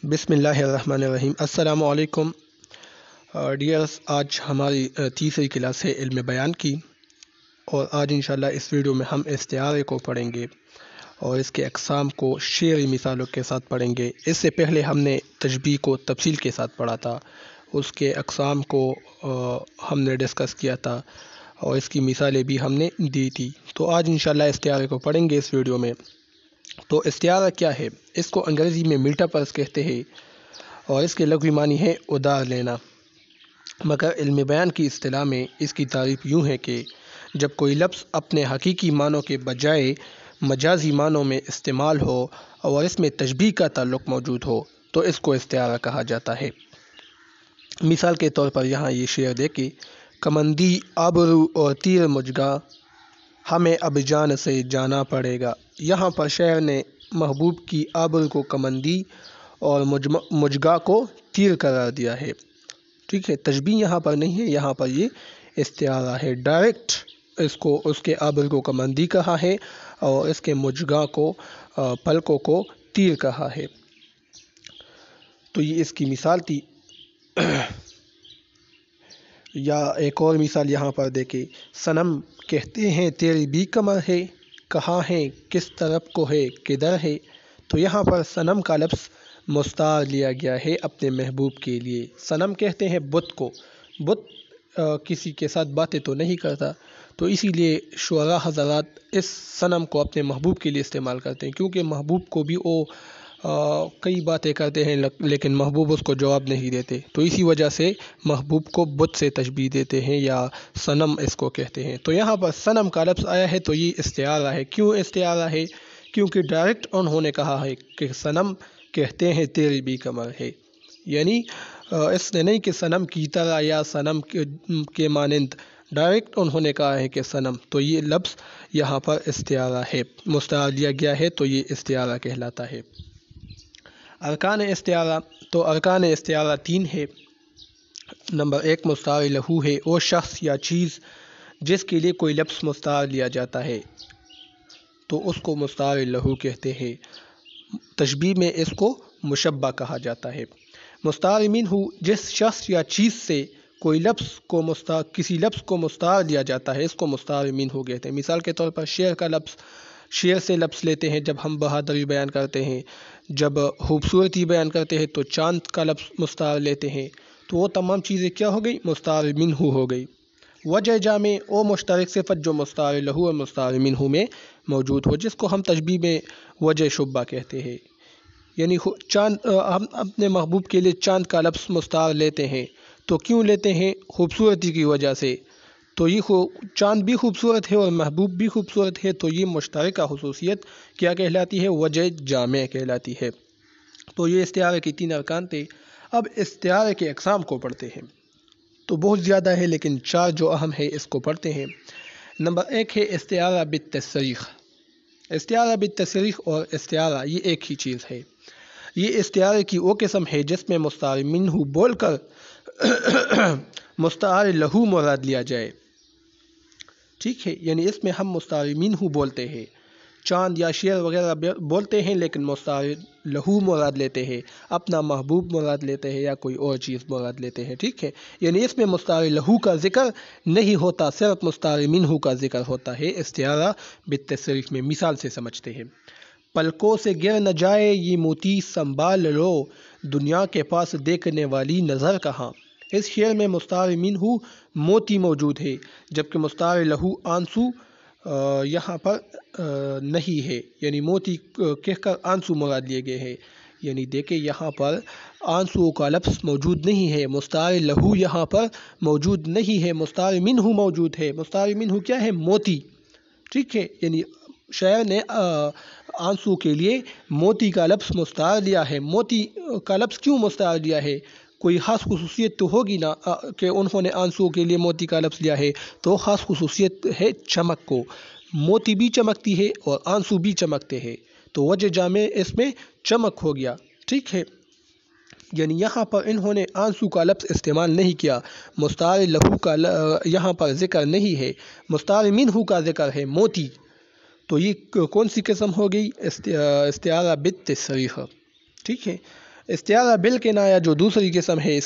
بسم اللہ الرحمن الرحیم۔ السلام علیکم ڈیئرس، آج ہماری تیسری کلاس ہے علم بیان کی، اور آج انشاءاللہ اس ویڈیو میں ہم استعارے کو پڑھیں گے اور اس کے اقسام کو شعری مثالوں کے ساتھ پڑھیں گے۔ اس سے پہلے ہم نے تشبیہ کو تفصیل کے ساتھ پڑھا تھا، اس کے اقسام کو ہم نے ڈسکس کیا تھا اور اس کی مثالیں بھی ہم نے دی تھی۔ تو آج انشاءاللہ استعارے کو پڑھیں گے اس ویڈیو میں۔ تو استعارہ کیا ہے؟ اس کو انگریزی میں میٹافرز کہتے ہیں اور اس کے لغوی معنی ہے ادار لینا، مگر علم بیان کی اصطلاح میں اس کی تعریف یوں ہے کہ جب کوئی لفظ اپنے حقیقی معنوں کے بجائے مجازی معنوں میں استعمال ہو اور اس میں تشبیہ کا تعلق موجود ہو تو اس کو استعارہ کہا جاتا ہے۔ مثال کے طور پر یہاں یہ شعر دیکھیں: کمندی آبرو اور تیر مجگا، ہمیں اب جان سے جانا پڑے گا۔ یہاں پر شاعر نے محبوب کی آبرو کو کمندی اور مجگا کو تیر قرار دیا ہے۔ ٹھیک ہے، تشبیہ یہاں پر نہیں ہے، یہاں پر یہ استعارہ ہے۔ ڈائریکٹ اس کے آبرو کو کمندی کہا ہے اور اس کے مجگا کو پلکوں کو تیر کہا ہے۔ تو یہ اس کی مثال تھی۔ یا ایک اور مثال یہاں پر دیکھیں: صنم کہتے ہیں تیری بھی کمر ہے، کہاں ہے کس طرف کو ہے کدھر ہے۔ تو یہاں پر صنم کا لفظ مستعار لیا گیا ہے اپنے محبوب کے لیے۔ صنم کہتے ہیں بت کو، بت کسی کے ساتھ باتیں تو نہیں کرتا، تو اسی لیے شعراء حضرات اس صنم کو اپنے محبوب کے لیے استعمال کرتے ہیں، کیونکہ محبوب کو بھی وہ کئی باتیں کرتے ہیں لیکن محبوب اس کو جواب نہیں دیتے، تو اسی وجہ سے محبوب کو بت سے تشبیہ دیتے ہیں یا صنم اس کو کہتے ہیں۔ تو یہاں پر صنم کا لفظ آیا ہے تو یہ استعارہ ہے۔ کیوں استعارہ ہے؟ کیونکہ ڈائریکٹ انہوں نے کہا ہے کہ صنم کہتے ہیں تیری بھی کمر ہے، یعنی اس نے نہیں کہ صنم کی طرح یا صنم کے مانند، ڈائریکٹ انہوں نے کہا ہے کہ صنم، تو یہ لفظ یہاں پر استعارہ ہے، مستعار لیا گیا ہے تو یہ استعارہ کہلاتا ہے۔ ارکان استعارہ، تو ارکان استعارہ 3 ہے۔ نمبر 1 مستعار لہو ہے، وہ شخص یا چیز جس کے لیے کوئی لفظ مستعار لیا جاتا ہے تو اس کو مستعار لہو کہتے ہیں۔ تشبیہ میں اس کو مشبہ کہا جاتا ہے۔ مستعار منہ، جس شخص یا چیز سے کوئی کسی لفظ کو مستعار لیا جاتا ہے اس کو مستعار منہ کہتے ہیں۔ مثال کے طور پر شعر سے لفظ لیتے ہیں جب ہم بہادری بیان کرتے ہیں، جب خوبصورتی بیان کرتے ہیں تو چاند کا لفظ مستعار لیتے ہیں، تو وہ تمام چیزیں کیا ہو گئی؟ مستعار منہ ہو گئی۔ وجہ جامع، وہ مشترک صفت جو مستعار لہو اور مستعار منہ میں موجود ہو، جس کو ہم تشبیہ میں وجہ شبہ کہتے ہیں۔ یعنی چاند، ہم اپنے محبوب کے لیے چاند کا لفظ مستعار لیتے ہیں تو کیوں لیتے ہیں؟ خوبصورتی کی وجہ سے۔ تو یہ چاند بھی خوبصورت ہے اور محبوب بھی خوبصورت ہے، تو یہ مشترکہ خصوصیت کیا کہلاتی ہے؟ وجہ جامع کہلاتی ہے۔ تو یہ استعارے کی 3 ارکان تھے۔ اب استعارے کے اقسام کو پڑھتے ہیں، تو بہت زیادہ ہے لیکن 4 جو اہم ہے اس کو پڑھتے ہیں۔ نمبر 1 ہے استعارہ بالتصریح۔ استعارہ بالتصریح اور استعارہ یہ ایک ہی چیز ہے۔ یہ استعارے کی وہ قسم ہے جس میں مستعار منہ بول کر مستعار لہو مراد لیا جائے۔ ٹھیک ہے، یعنی اس میں ہم مستعار منہ بولتے ہیں، چاند یا شعر وغیرہ بولتے ہیں لیکن مستعار لہو مراد لیتے ہیں، اپنا محبوب مراد لیتے ہیں یا کوئی اور چیز مراد لیتے ہیں۔ ٹھیک ہے، یعنی اس میں مستعار لہو کا ذکر نہیں ہوتا، صرف مستعار منہ کا ذکر ہوتا ہے استعارہ بالتصریح میں۔ مثال سے سمجھتے ہیں: پلکوں سے گر نہ جائے یہ موتی سنبھال لو، دنیا کے پاس دیکھنے والی نظر کہاں۔ اس شعر میں مستعار منہ موتی موجود ہے جبکہ مستعار لہو آنسو یہاں پر نہیں ہے، یعنی موتی کہہ کر آنسو مراد لیے گئے ہیں۔ یعنی دیکھیں یہاں پر آنسو کا لفظ موجود نہیں ہے، مستعار لہو یہاں پر موجود نہیں ہے، مستعار منہ موجود ہے۔ مستعار منہ کیا ہے؟ موتی۔ ٹھیک ہے، یعنی شاعر نے آنسو کے لیے موتی کا لفظ مستعار لیا ہے۔ موتی کا لفظ کیوں مستعار لیا ہے؟ کوئی خاص خصوصیت تو ہوگی نا کہ انہوں نے آنسو کے لیے موتی کا لفظ لیا ہے، تو خاص خصوصیت ہے چمک کو، موتی بھی چمکتی ہے اور آنسو بھی چمکتے ہیں، تو وجہ جامع اس میں چمک ہو گیا۔ ٹھیک ہے، یعنی یہاں پر انہوں نے آنسو کا لفظ استعمال نہیں کیا، مستعار لہو کا یہاں پر ذکر نہیں ہے، مستعار منہ کا ذکر ہے موتی، تو یہ کون سی قسم ہو گئی؟ استعارہ بالتصریح۔ ٹھیک ہے، استعارہ بالکنایہ جو دوسری قسم ہے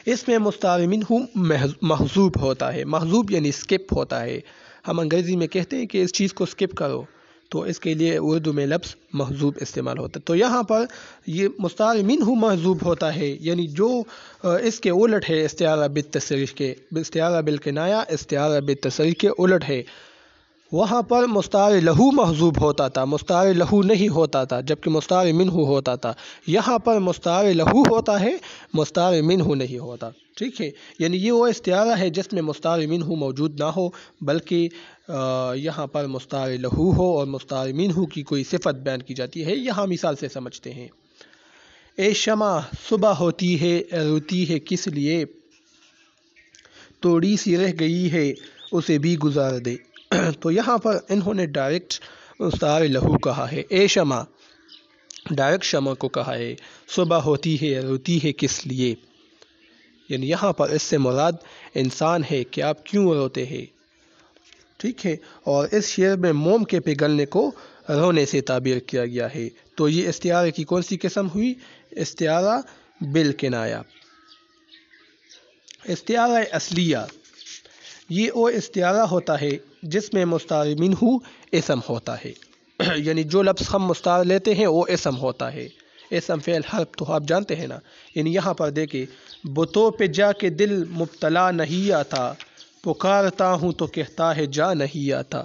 اس میں مستعار منہ محذوب ہوتا ہے. محذوب یعنی اسکپ ہوتا ہے. ہم انگریزی میں کہتے ہیں کہ اس چیز کو اسکپ کرو، تو اس کے لیے اردو میں لفظ محذوب استعمال ہوتا ہے. تو یہاں پر یہ مستعار منہ محذوب ہوتا ہے، یعنی جو اس کے الٹ ہے استعارہ بالتصریح کے. استعارہ بالکنایہ استعارہ بالتصریح کے الٹ ہے. وہاں پر مستعار لہو محذوب ہوتا تھا، مستعار لہو نہیں ہوتا تھا، جبکہ مستعار منہ ہوتا تھا. یہاں پر مستعار لہو ہوتا ہے، مستعار منہ نہیں ہوتا. ٹھیک ہے، یعنی یہ وہ استعارہ ہے جس میں مستعار منہ موجود نہ ہو، بلکہ یہاں پر مستعار لہو ہو اور مستعار منہ کی کوئی صفت بیان کی جاتی ہے. یہاں مثال سے سمجھتے ہیں. اے شمع صبح ہوتی ہے روتی ہے کس لیے، توڑی سی رہ گئی ہے اسے بھی گزار دے. تو یہاں پر انہوں نے ڈائریکٹ مستعار لہو کہا ہے. اے شمع ڈائریکٹ شمع کو کہا ہے. صبح ہوتی ہے روتی ہے کس لیے، یعنی یہاں پر اس سے مراد انسان ہے کہ آپ کیوں روتے ہیں. ٹھیک ہے، اور اس شعر میں موم کے پگھلنے کو رونے سے تعبیر کیا گیا ہے. تو یہ استعارے کی کون سی قسم ہوئی؟ استعارہ بالکنایہ. استعارہ اصلیہ یہ وہ استعارہ ہوتا ہے جس میں مستعار منہ اسم ہوتا ہے. یعنی جو لفظ ہم مستعار لیتے ہیں وہ اسم ہوتا ہے. اسم فعل حرف تو آپ جانتے ہیں نا. یعنی یہاں پر دیکھیں، بتوں پہ جا کے دل مبتلا نہیں آتا، پکارتا ہوں تو کہتا ہے جا نہیں آتا.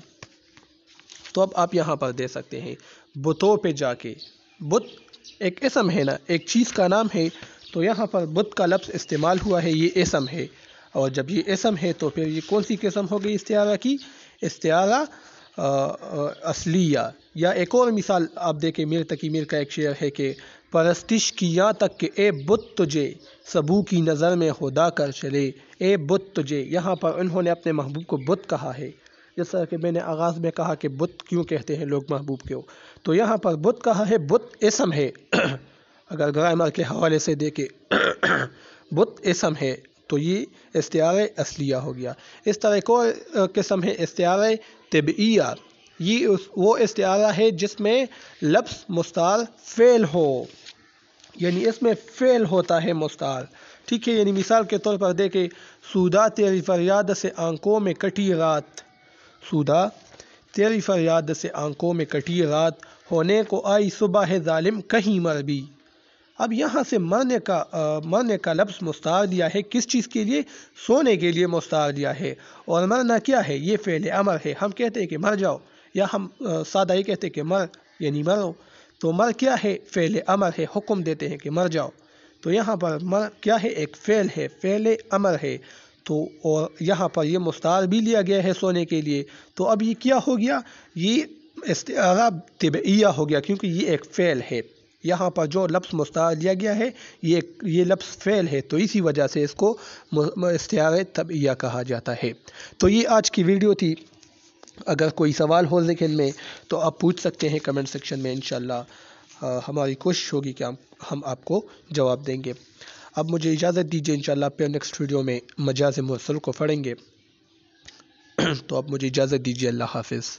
تو اب آپ یہاں پر دے سکتے ہیں بتوں پہ جا کے. بت ایک اسم ہے نا، ایک چیز کا نام ہے. تو یہاں پر بت کا لفظ استعمال ہوا ہے، یہ اسم ہے. اور جب یہ اسم ہے تو پھر یہ کون سی قسم ہو گئی استعارہ کی؟ استعارہ اصلیہ. یا ایک اور مثال آپ دیکھیں، میر تقی میر کا ایک شعر ہے کہ پرستش کی یہاں تک کہ اے بت تجھے سبو کی نظر میں خدا کر چلے. اے بت تجھے، یہاں پر انہوں نے اپنے محبوب کو بت کہا ہے. جیسا کہ میں نے آغاز میں کہا کہ بت کیوں کہتے ہیں لوگ محبوب کو، تو یہاں پر بت کہا ہے. بت اسم ہے. اگر گرامر کے حوالے سے دیکھیں بت اسم ہے تو یہ استعارہ اصلیہ ہو گیا. اس طرح ایک اور قسم ہے استعارہ طبعیہ. یہ وہ استعارہ ہے جس میں لفظ مستعار فعل ہو، یعنی اس میں فعل ہوتا ہے مستعار. ٹھیک ہے، یعنی مثال کے طور پر دیکھیں، سودا تیری فریاد سے آنکھوں میں کٹی رات، سودا تیری فریاد سے آنکھوں میں کٹی رات، ہونے کو آئی صبح ہے ظالم کہیں مر بھی. اب یہاں سے مرنے کا لفظ مستعار دیا ہے. کس چیز کے لیے؟ سونے کے لیے مستعار دیا ہے. اور مرنا کیا ہے؟ یہ فعل امر ہے. ہم کہتے ہیں کہ مر جاؤ، یا ہم سادہ ہی کہتے ہیں کہ مر یعنی مرو. تو مر کیا ہے؟ فعل امر ہے. حکم دیتے ہیں کہ مر جاؤ. تو یہاں پر مر کیا ہے؟ ایک فعل ہے، فعل امر ہے. تو اور یہاں پر یہ مستعار بھی لیا گیا ہے سونے کے لیے. تو اب یہ کیا ہو گیا؟ یہ استعارہ طبعیہ ہو گیا، کیونکہ یہ ایک فعل ہے. یہاں پر جو لفظ مستعار لیا گیا ہے یہ لفظ فعل ہے، تو اسی وجہ سے اس کو استعارہ طبعیہ کہا جاتا ہے. تو یہ آج کی ویڈیو تھی. اگر کوئی سوال ہو ذہن میں تو آپ پوچھ سکتے ہیں کمنٹ سیکشن میں. انشاءاللہ ہماری کوشش ہوگی کہ ہم آپ کو جواب دیں گے. اب مجھے اجازت دیجیے، انشاءاللہ پھر نیکسٹ ویڈیو میں مجاز مرسل کو پڑھیں گے. تو اب مجھے اجازت دیجیے. اللہ حافظ.